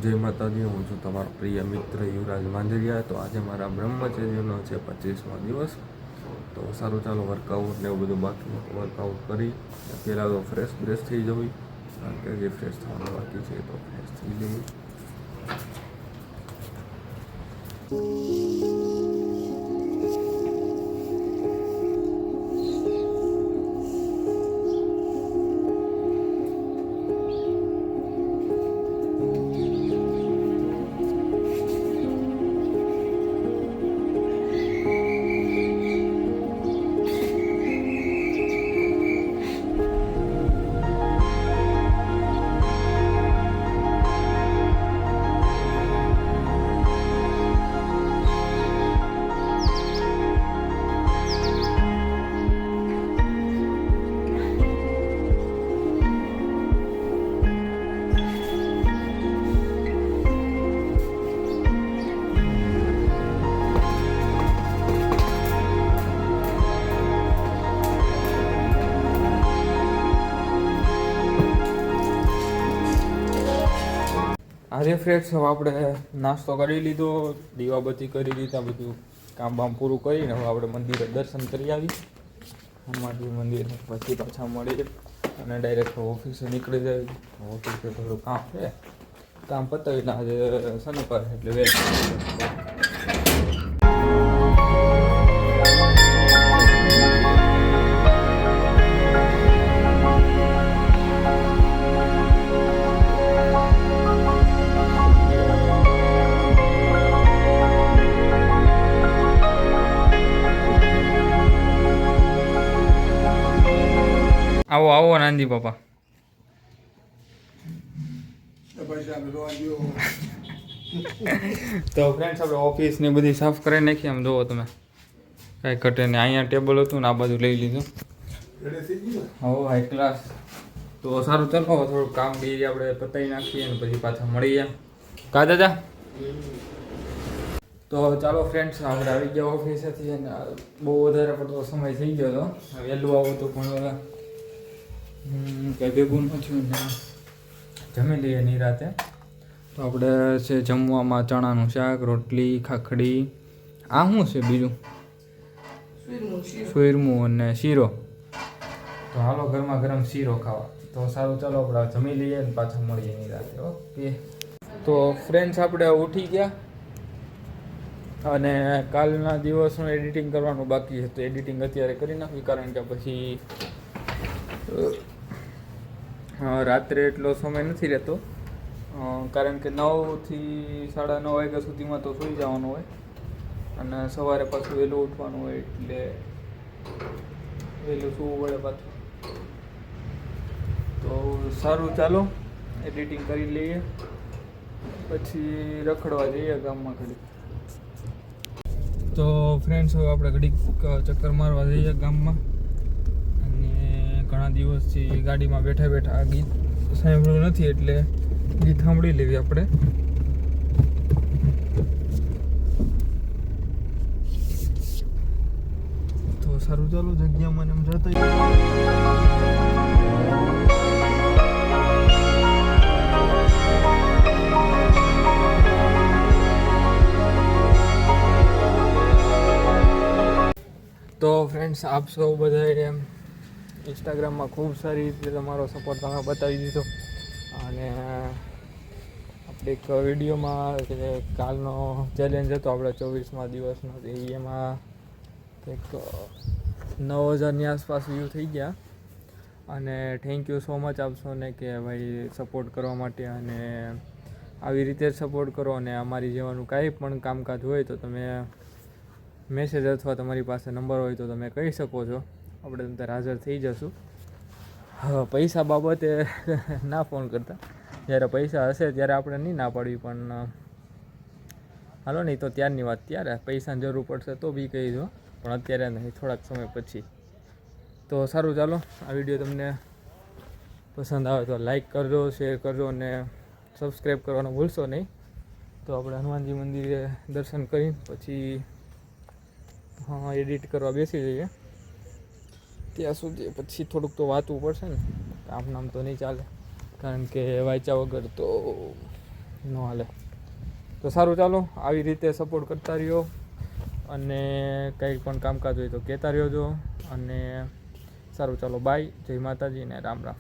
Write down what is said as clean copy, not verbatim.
જય માતાજી, હું છું તમારો પ્રિય મિત્ર યુવરાજ માંજરિયા. તો આજે મારા બ્રહ્મચર્યનો છે 25મો દિવસ. તો સારું, ચાલો વર્કઆઉટ ને એવું બધું બાકી વર્કઆઉટ કરી પહેલાં તો ફ્રેશ થઈ જવી, કારણ કે જે ફ્રેશ થવાનું બાકી છે તો ફ્રેશ થઈ જઈએ. આજે ફ્રેન્ડ્સ હવે આપણે નાસ્તો કરી લીધો, દીવાબત્તી કરી દીધા, બધું કામ બામ પૂરું કરીને હવે આપણે મંદિરે દર્શન કરી આવી, હનુમાનજી મંદિર. પછી પાછા મળી અને ડાયરેક્ટ ઓફિસે નીકળી જાય. ઓફિસે થોડું કામ છે, કામ પતાવીને આજે શનિવાર એટલે વેચ. આવો આવો નાંદી પપ્પા. તો ફ્રેન્ડ્સ આપણે ઓફિસ ને બધી સાફ કરી નાખી. આમ જુઓ તમે, કાંઈ ઘટે ને. અહીંયા ટેબલ હતું ને આ બાજુ લઈ લીધું. હો હાઈ ક્લાસ. તો સારું, ચાલો થોડું કામ બી આપણે પતાવી નાખીએ ને પછી પાછા મળીએ. કા દાદા? તો ચાલો ફ્રેન્ડ્સ, આપણે આવી ગયા ઓફિસેથી અને બહુ વધારે પડતો સમય થઈ ગયો હતો. વહેલું આવું તો પણ કંઈ ભેગું ન થયું ને જમી લઈએ નિરાતે. તો આપણે છે જમવામાં ચણાનું શાક, રોટલી, ખાખડી. આ શું છે બીજું? સુરમું અને શીરો. તો હાલો ગરમા ગરમ શીરો ખાવા. તો સારું, ચાલો આપણે જમી લઈએ ને પાછા મળીએ નિરાતે. ઓકે. તો ફ્રેન્ડ્સ, આપણે ઉઠી ગયા અને કાલના દિવસનું એડિટિંગ કરવાનું બાકી હતું. એડિટિંગ અત્યારે કરી નાખ્યું, કારણ કે પછી રાત્રે એટલો સમય નથી રહેતો, કારણ કે 9 થી 9:30 વાગ્યા સુધીમાં તો સૂઈ જવાનું હોય અને સવારે પાછું વહેલું ઉઠવાનું હોય, એટલે વહેલું સૂવું પડે પાછું. તો સારું, ચાલો એડિટિંગ કરી લઈએ, પછી રખડવા જઈએ ગામમાં ઘડીક. તો ફ્રેન્ડ્સ, હવે આપણે ઘડીક ચક્કર મારવા જઈએ ગામમાં. ઘણા દિવસથી ગાડીમાં બેઠા બેઠા આ ગીત સાંભળ્યું નથી, એટલે ગીત સાંભળી લેવી આપણે. તો સારું, ચાલો જગ્યામાં એમ જતા. તો ફ્રેન્ડ્સ, આપ સૌ બધાએ એમ ઇન્સ્ટાગ્રામમાં ખૂબ સારી રીતે તમારો સપોર્ટ તમે બતાવી દીધો. અને આપણે એક વિડીયોમાં કે કાલનો ચેલેન્જ હતો આપણે 24મા દિવસનો, એમાં કંઈક 9,000ની આસપાસ વ્યૂ થઈ ગયા. અને થેન્ક યુ સો મચ આપશો ને કે ભાઈ સપોર્ટ કરવા માટે, અને આવી રીતે જ સપોર્ટ કરો. અને અમારી જેવાનું કાંઈ પણ કામકાજ હોય તો તમે મેસેજ અથવા તમારી પાસે નંબર હોય તો તમે કહી શકો છો, આપણે અંદર હાજર થઈ જશું. હા, પૈસા બાબતે ના ફોન કરતા, જ્યારે પૈસા હશે ત્યારે આપણે નહીં ના પાડવી, પણ હાલો નહીં તો ત્યારની વાત ત્યારે. પૈસાની જરૂર પડશે તો બી કહી દો, પણ અત્યારે નહીં, થોડાક સમય પછી. તો સારું, ચાલો આ વિડીયો તમને પસંદ આવે તો લાઈક કરજો, શેર કરજો અને સબસ્ક્રાઈબ કરવાનું ભૂલશો નહીં. તો આપણે હનુમાનજી મંદિરે દર્શન કરીને પછી એડિટ કરવા બેસી જઈએ. ત્યાં સુધી પછી થોડુંક તો વાંચવું પડશે ને, કામ નામ તો નહીં ચાલે, કારણ કે વાંચ્યા વગર તો ન હાલે. તો સારું, ચાલો આવી રીતે સપોર્ટ કરતા રહ્યો, અને કંઈ પણ કામકાજ હોય તો કહેતા રહ્યો છો. અને સારું, ચાલો બાય, જય માતાજી ને રામ રામ.